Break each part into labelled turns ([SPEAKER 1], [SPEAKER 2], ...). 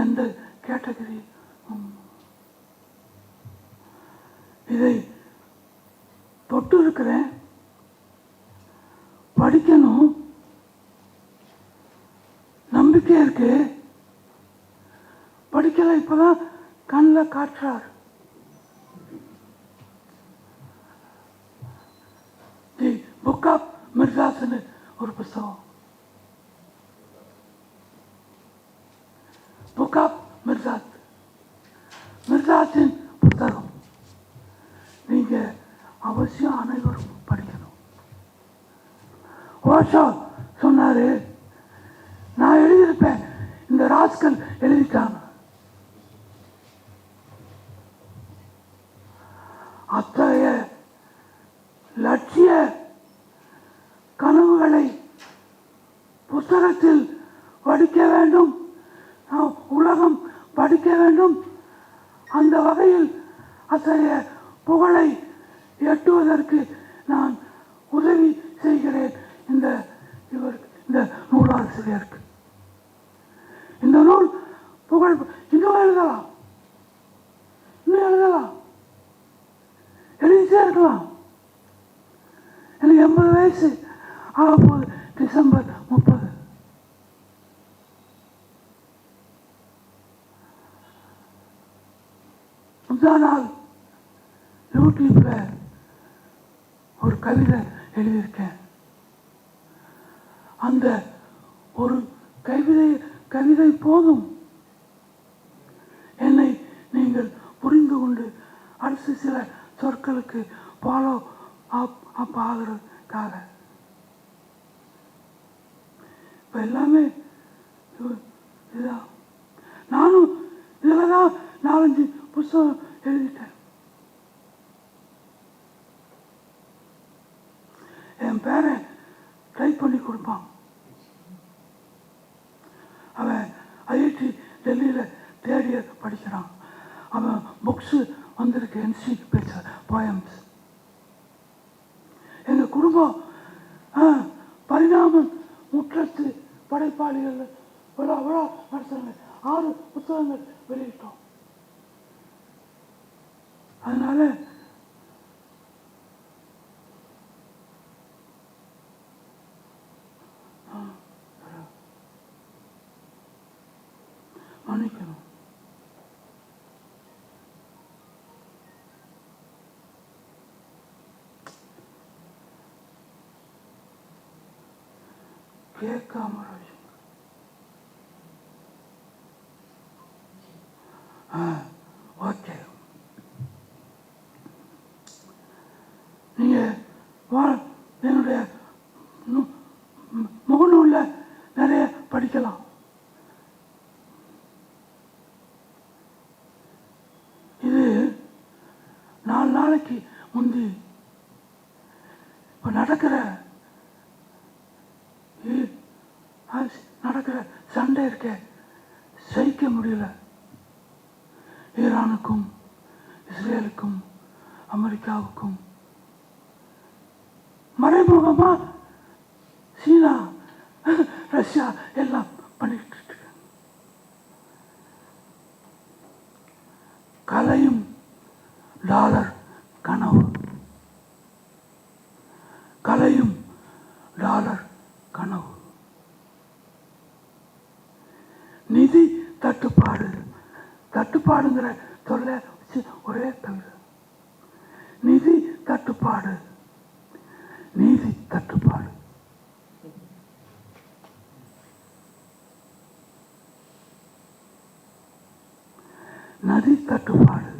[SPEAKER 1] எந்த கேட்டகரி இதை தொட்டு இருக்கிறேன். படிக்கணும் நம்பிக்கை இருக்கு. படிக்கல, இப்பதான் கண்ணில் காட்டுறார். தி புக் ஆஃப் மிர்சாஸ்னு ஒரு புஸ்தகம். புக் ஆஃப் மிர்சாஸ், மிர்சாஸின் புத்தகம். நீங்க அவசியம் அனைவரும் படிக்கணும். ஓஷோ சொன்னாரு, நான் எழுதியிருப்பேன், இந்த ராஸ்கல் எழுதிட்டாங்க. அத்தகைய லட்சிய கனவுகளை புத்தகத்தில் படிக்க வேண்டும், உலகம் படிக்க வேண்டும். அந்த வகையில் அத்தகைய புகழை எட்டுவதற்கு நான் உதவி செய்கிறேன் இந்த நூலாசிரியருக்கு. இந்த நூல் புகழ் இன்னும் எழுதலாம், எழுதிட்டே இருக்கலாம். எனக்கு 80 வயசு ஆகப்போகுது டிசம்பர் 30. முந்தா நாள் யூடியூப்ல ஒரு கவிதை எழுதியிருக்கேன். அந்த ஒரு கவிதை போதும் என்னை நீங்கள் புரிந்து கொண்டு அடுத்த சில சொற்களுக்கு ஃபாலோ அப் ஆகிறதுக்காக. இப்போ எல்லாமே இதுதான். நானும் இதில் தான் 4-5 புத்தகம் எழுதிட்டேன். என் பேரை டைப் பண்ணி கொடுப்பான். அவன் ஐஐடி டெல்லியில் தேர்ட் இயர் படிக்கிறான். அவன் புக்ஸு வந்திருக்கு, என்சி பேச்ச போயம்ஸ். எங்கள் குடும்பம் பரிணாம முற்றத்து படைப்பாளிகள் விழா நடத்துறாங்க. 6 புத்தகங்கள் வெளியிட்டோம். அதனால மன்னிக்கணும். கேட்காம ஓகே. நீங்க என்னுடைய முகநூல்ல நிறைய படிக்கலாம். இது 4 நாளைக்கு முந்தி இப்ப நடக்கிற சண்டை இருக்க சகிக்க முடியல. ஈரானுக்கும் இஸ்ரேலுக்கும் அமெரிக்காவுக்கும் மறைமுகமா சீனா ரஷ்யா எல்லாம் பண்ணிட்டு இருக்கு. கலையும் டாலர் கனவு, கலையும் டாலர் கனவு. நிதி தட்டுப்பாடுங்கிற சொல்ல ஒரே தவிர நிதி தட்டுப்பாடு, நீதி தட்டுப்பாடு. நதி தட்டுப்பாடு,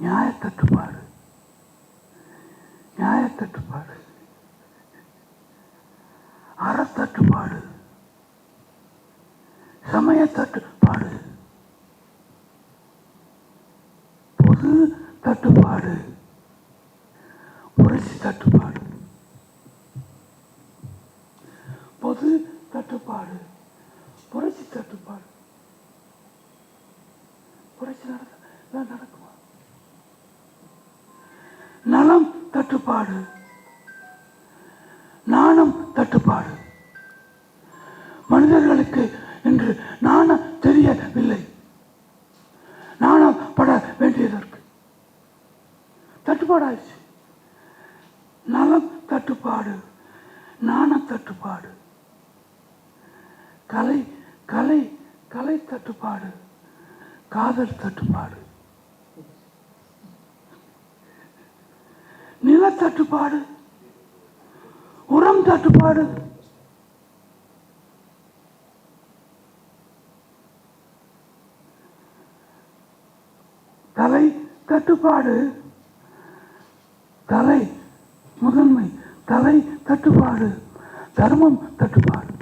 [SPEAKER 1] நியாய தட்டுப்பாடு, அறத்தட்டுப்பாடு, சமய தட்டுப்பாடு, பொது தட்டுப்பாடு, புரட்சி தட்டுப்பாடு, பொது தட்டுப்பாடு, புரட்சி தட்டுப்பாடு. புரட்சி நடக்குமா? நலம் தட்டுப்பாடு, நாணம் தட்டுப்பாடு. மனிதர்களுக்கு என்று நாணம் தெரியவில்லை. நாணப்பட வேண்டியதற்கு தட்டுப்பாடாயிடுச்சு. நலம் தட்டுப்பாடு, நாண தட்டுப்பாடு, கலை கலை கலை தட்டுப்பாடு, காதல் தட்டுப்பாடு, நில தட்டுப்பாடு, உரம் தட்டுப்பாடு, கலை தட்டுப்பாடு, கலை முதன்மை, கலை தட்டுப்பாடு, தர்மம் தட்டுப்பாடு,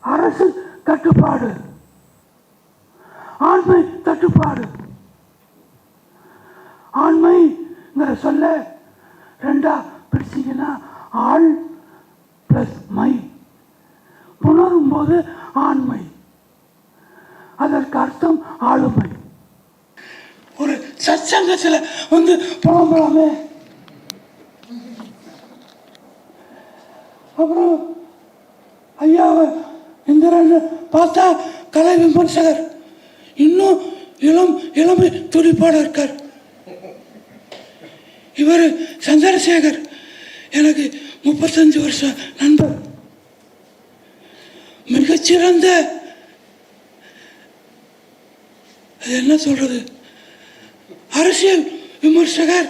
[SPEAKER 1] அரசு தட்டுப்பாடு, ஆண்மை தட்டுப்பாடு. ஆண்மைங்கிற சொல்ல ரெண்டா பிரிச்சிங்கன்னா ஆள் பிளஸ் மை, புணரும் போது ஆண்மை, அதற்கு அர்த்தம் ஆளுமை. ஒரு சச்சங்கத்தில் வந்து புலம்பலாமே. அப்புறம் ஐயாவை இந்திரன் பார்த்தா கலை விமர்சகர், இன்னும் இளமை துடிப்பாட இருக்கார். இவர் சந்திரசேகர் எனக்கு 35 வருஷம் நண்பர், மிகச்சிறந்த என்ன சொல்றது அரசியல் விமர்சகர்,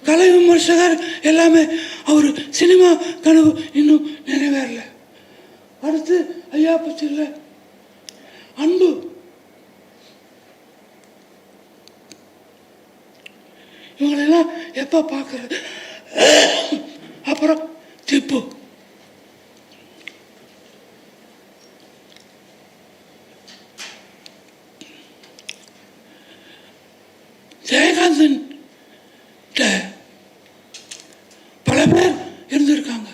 [SPEAKER 1] கலை விமர்சகர் எல்லாமே. அவர் சினிமா கனவு இன்னும் நிறைவேறல. அடுத்து ஐயா பற்றி இல்லை, அன்பு. இவங்களெல்லாம் எப்ப பார்க்கறது? அப்புறம் திப்பு. ஜெயகாந்தன் பல பேர் இருந்திருக்காங்க.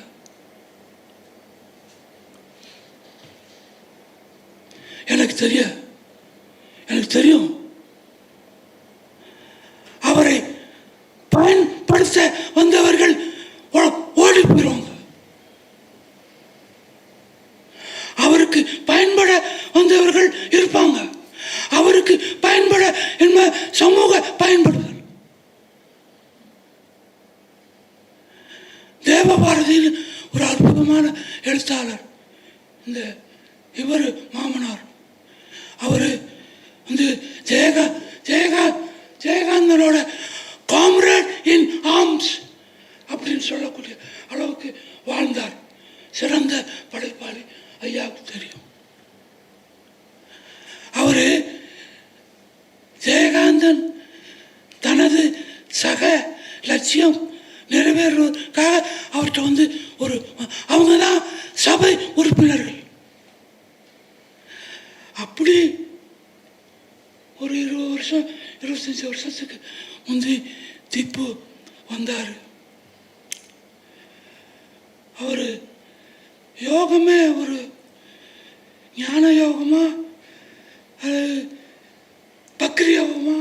[SPEAKER 1] எனக்கு தெரியும் அவரை பயன்படுத்த வந்தவர்கள் ஓடி போயிடுவாங்க. அவருக்கு பயன்பட வந்தவர்கள் இருப்பாங்க. அவருக்கு பயன்பட என்ப சமூக பயன்படுதல். தேவபாரதியின் ஒரு அற்புதமான எழுத்தாளர், இந்த இவர் மாமனார், அவரு வந்து ஜெயகாந்தனோட காம்ரேட் இன் ஆர்ம்ஸ் அப்படின்னு சொல்லக்கூடிய அளவுக்கு வாழ்ந்தார். சிறந்த படைப்பாளி, ஐயாவுக்கு தெரியும். அவரு ஜெயகாந்தன் தனது சக லட்சியம் நிறைவேறுவதற்காக அவர்கிட்ட வந்து அவங்க தான் சபை உறுப்பினர்கள். அப்படி ஒரு 20 வருஷம் 25 வருஷத்துக்கு முந்தி திப்பு வந்தார். அவர் யோகமே ஒரு ஞான யோகமா, அது பக்ரி யோகமா,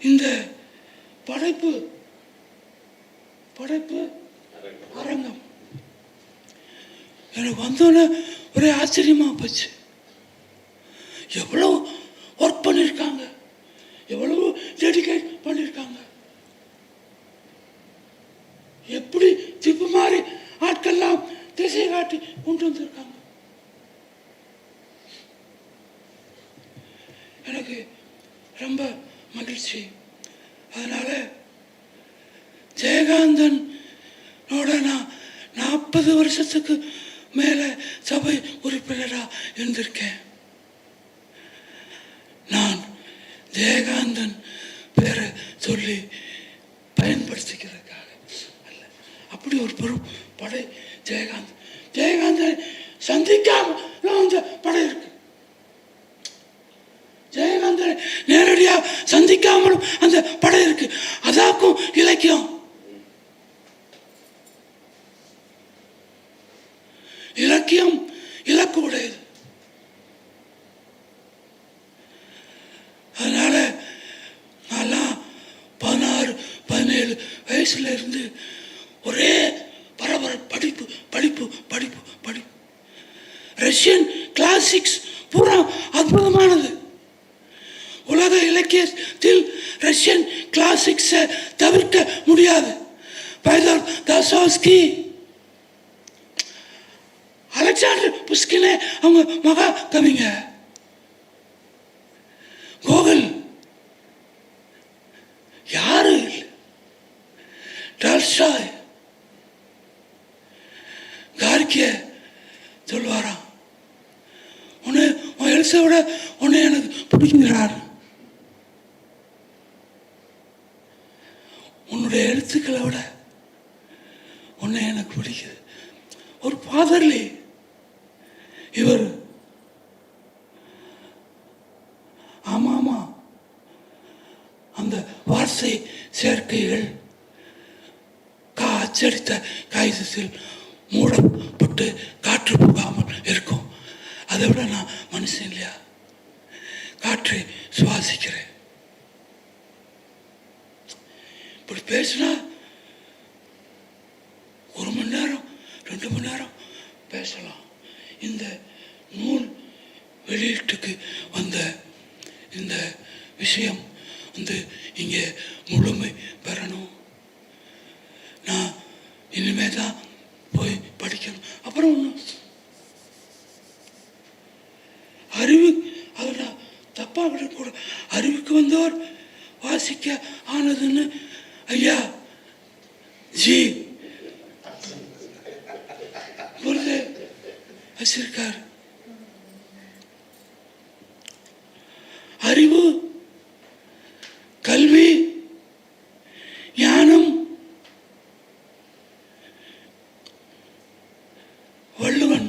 [SPEAKER 1] இந்த படைப்பு அரங்கம் எனக்கு வந்தோன்னே ஒரே ஆச்சரியமா போச்சு. எவ்வளவு ஒர்க் பண்ணியிருக்காங்க, எவ்வளவு டெடிகேட் பண்ணியிருக்காங்க. எப்படி திப்பு மாதிரி ஆட்கள்லாம் திசை காட்டி கொண்டு வந்திருக்காங்க. எனக்கு ரொம்ப மகிழ்ச்சி. அதனால ஜெயகாந்தனோட நான் 40 வருஷத்துக்கு மேலே சபை உறுப்பினராக இருந்திருக்கேன். நான் ஜெயகாந்தன் பேரை சொல்லி பயன்படுத்திக்கிறதுக்காக அல்ல. அப்படி ஒரு பெரும் படை ஜெயகாந்தன் சந்திக்காம அந்த படை இருக்கு. ஜெயகாந்தனை நேரடியாக சந்திக்காமலும் அந்த படை இருக்கு. அதாக்கும் இலக்கியம். இலக்கியம் இலக்கு உடையது. அதனால நான் 16 வயசுல இருந்து ஒரே பரபர படிப்பு படிப்பு படிப்பு படிப்பு. ரஷ்யன் கிளாசிக்ஸ் பூரா அற்புதமானது. உலக இலக்கியத்தில் ரஷ்யன் கிளாசிக்ஸை தவிர்க்க முடியாது. பைதர் தாஸ்தாவ்ஸ்கி, அலெக்சாண்டர் புஷ்கினே அவங்க மகா கவிங்க. கோகல் யாரு இல்லை. டால்ஸ்டாய், கார்கிய சொல்வாராம், உன்னை உன் எழுத்தை விட உன்னை எனக்கு பிடிக்கிறார். உன்னுடைய எழுத்துக்களை விட உன்னை எனக்கு பிடிக்குது. ஒரு ஃபாதர்லி இவர். ஆமாமா, அந்த வார்த்தை சேர்க்கைகள் அச்சடித்த காகிதத்தில் மூடப்பட்டு காற்று போகாமல் இருக்கும். அதை விட நான் மனுஷன் இல்லையா? காற்றை சுவாசிக்கிறேன். இப்படி பேசினா 1 மணி நேரம் 2 மணி நேரம் பேசலாம். இந்த நூல் வெளியீட்டுக்கு வந்த இந்த விஷயம் வந்து இங்கே முழுமை பெறணும். நான் இனிமே தான் போய் படிக்கணும். அப்புறம் ஒன்று, அறிவு, அதை நான் தப்பாக விடக்கூட, அறிவுக்கு வந்தவர் வாசிக்க ஆனதுன்னு ஐயா ஜி பொருள் வச்சிருக்கார். அறிவு, கல்வி, ஞானம், வள்ளுவன்.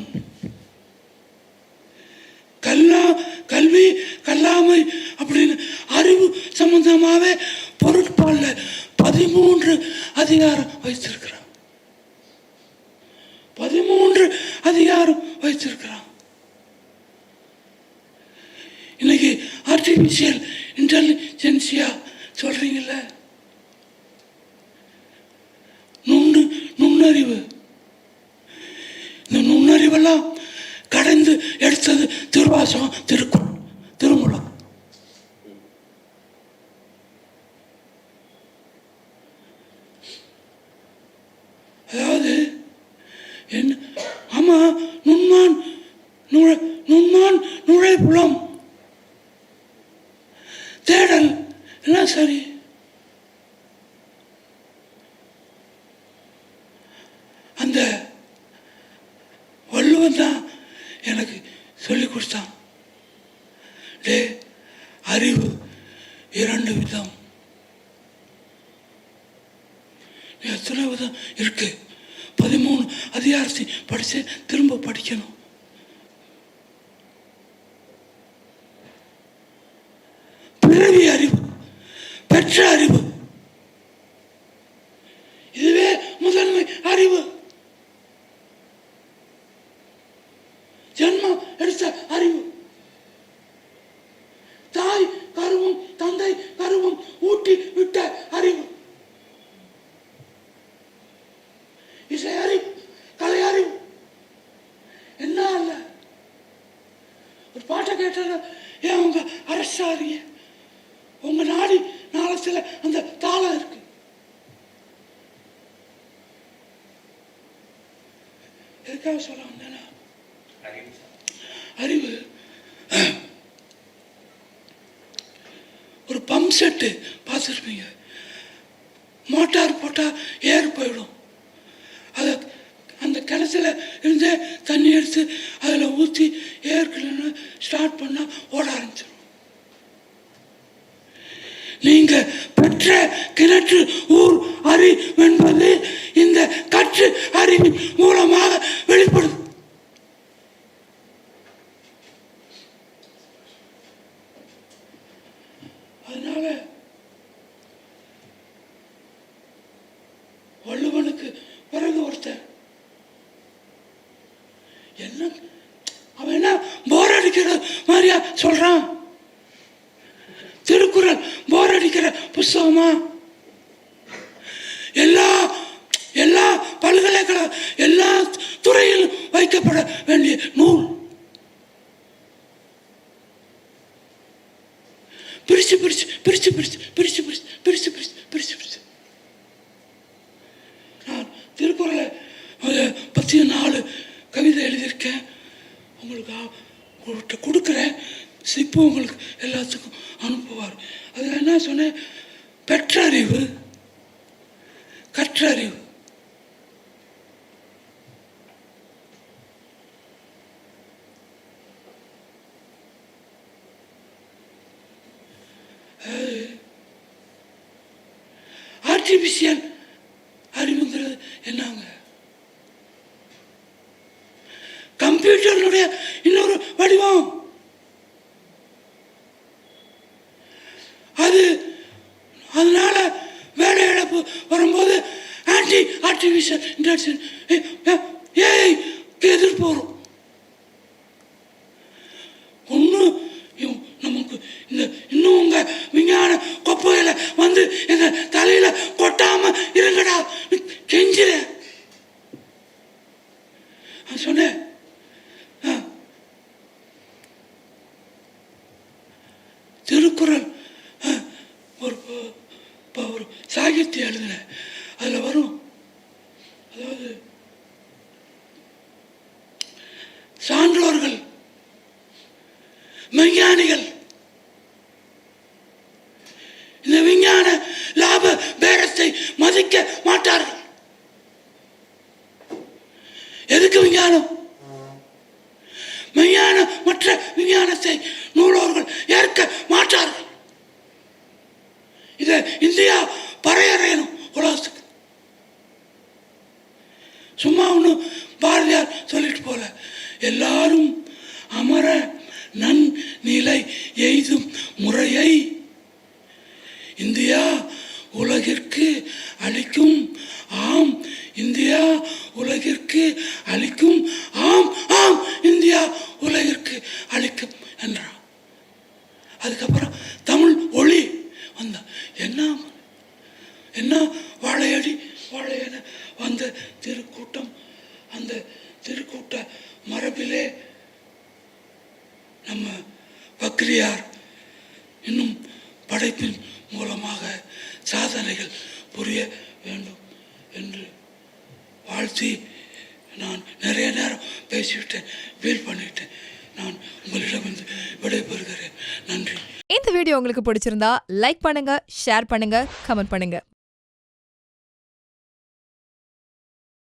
[SPEAKER 1] கல்வி கல்லாமை அப்படின்னு அறிவு சம்பந்தமாவே பொருட்பால்ல 13 அதிகாரம் வைத்திருக்கிறான். 13 அதிகாரம் வைத்திருக்கிறான். இன்னைக்கு ஆர்டிபிஷியல் இன்டெலிஜென்சியா சொல்றீங்கல்ல, நுண்ணறிவு. இந்த நுண்ணறிவெல்லாம் கடந்து எடுத்தது திருவாசகம், திருக்குறள், திருமூலம். அதாவது என்ன? ஆமா, நுண்மான் நுழைப்புலம் தேடல் எல்லாம் சரி. அந்த வள்ளுவன் தான் எனக்கு சொல்லி கொடுத்தான். அறிவு 2 விதம். எத்தனை விதம் இருக்கு? 13 அதிகாரத்தை படிச்சு திரும்ப படிக்கணும். பிறவி அறிவு, பெற்ற அறிவு, இதுவே முதன்மை அறிவு. ஜன்மம் எடுத்த அறிவு. தாய் கருவும் தந்தை கருவும் ஊட்டி விட்ட அறிவு. இசை அறிவு, கலை அறிவு. என்ன அல்ல, ஒரு பாட்டை கேட்டால ஏன் உங்க அரசாரிய உங்க நாடி நாளத்துல அந்த தாளம் இருக்கு. எதுக்காக சொல்ல வந்தேன்னா, அறிவு. ஒரு பம்ப் செட்டு பார்த்துருப்பீங்க. மோட்டார் போட்டா ஏர் போயிடும். அதை அந்த கிணத்துல இருந்து தண்ணி எடுத்து அதில் ஊற்றி ஏற்கனவே ஸ்டார்ட் பண்ணால் ஓட ஆரம்பிச்சிடும். நீங்க பெற்ற கிணற்று ஊர் அறிவு என்பது இந்த கற்று அறிவின் மூலமாக வெளிப்படுது. அதனால வள்ளுவனுக்கு பிறகு ஒருத்தர் என்ன, அவன் என்ன போர் அடிக்கிற மாதிரியா சொல்றான்? திருக்குறள் போர் அடிக்கிற புஸ்தகமா? எழுதிய நூல். பிரிச்சு பிரிச்சு பிரிச்சு பிரிச்சு பிரிச்சு பிரிச்சு பிரிச்சு பிரிச்சு பிரிச்சு பிரிச்சு நான் திருக்குறளை பற்றி 4 கவிதை எழுதியிருக்கேன். உங்களுக்கு கொடுக்குறேன். இப்போ உங்களுக்கு எல்லாத்துக்கும் அனுப்புவார். அதில் என்ன சொன்னேன்? பெற்றறிவு, கற்றறிவு. ஆர்டிபிஷியல் அறிவுங்கிறது என்னங்க? கம்ப்யூட்டருடைய இன்னொரு வடிவம். அதனால வேலை இழப்பு வரும்போது ஆர்டிபிஷியல் இன்டெலிஜென்ஸ் எதிர்ப்பு வரும். ஒன்று நமக்கு இன்னும் உங்க விஞ்ஞான கொப்பையில வந்து எங்க தலையில கொட்டாம இருங்கடா கெஞ்சிர சொன்னேன். திருக்குறள் ஒரு சாகித்யம் எழுதுன, அதுல வரும். அதாவது சான்றோர்கள், மெய்ஞானிகள் இந்த விஞ்ஞான லாப பேரத்தை மதிக்க மாட்டார்கள். எதுக்கு விஞ்ஞானம்? மெய்ஞான மற்ற விஞ்ஞானத்தை நூலோர்கள் ஏற்க மாட்டார்கள். இதை இந்தியா பறையறையணும் உலகத்துக்கு. சும்மா ஒன்று பாரதியார் சொல்லிட்டு போல, எல்லாரும் அமர நன் நிலை எய்தும் முறையை இந்தியா உலகிற்கு அளிக்கும். ஆம் இந்தியா உலகிற்கு அளிக்கும். ஆம் ஆம் இந்தியா உலகிற்கு அளிக்கும் என்றான். அதுக்கப்புறம் தமிழ் ஒளி வந்த என்ன வாழையடி வாழையன வந்த திருக்கூட்டம். அந்த திருக்கூட்ட மரபிலே நம்ம பக்ரியார் இன்னும் படைப்பின் மூலமாக சாதனைகள் புரிய வேண்டும் என்று வாழ்த்தி நான் நிறைய நேரம் பேசிவிட்டேன், ஃபீல் பண்ணிவிட்டேன். நான் உங்களிடமிருந்து விடைபெறுகிறேன். நன்றி.
[SPEAKER 2] இந்த வீடியோ உங்களுக்கு பிடிச்சிருந்தா லைக் பண்ணுங்க, ஷேர் பண்ணுங்க, கமெண்ட் பண்ணுங்க.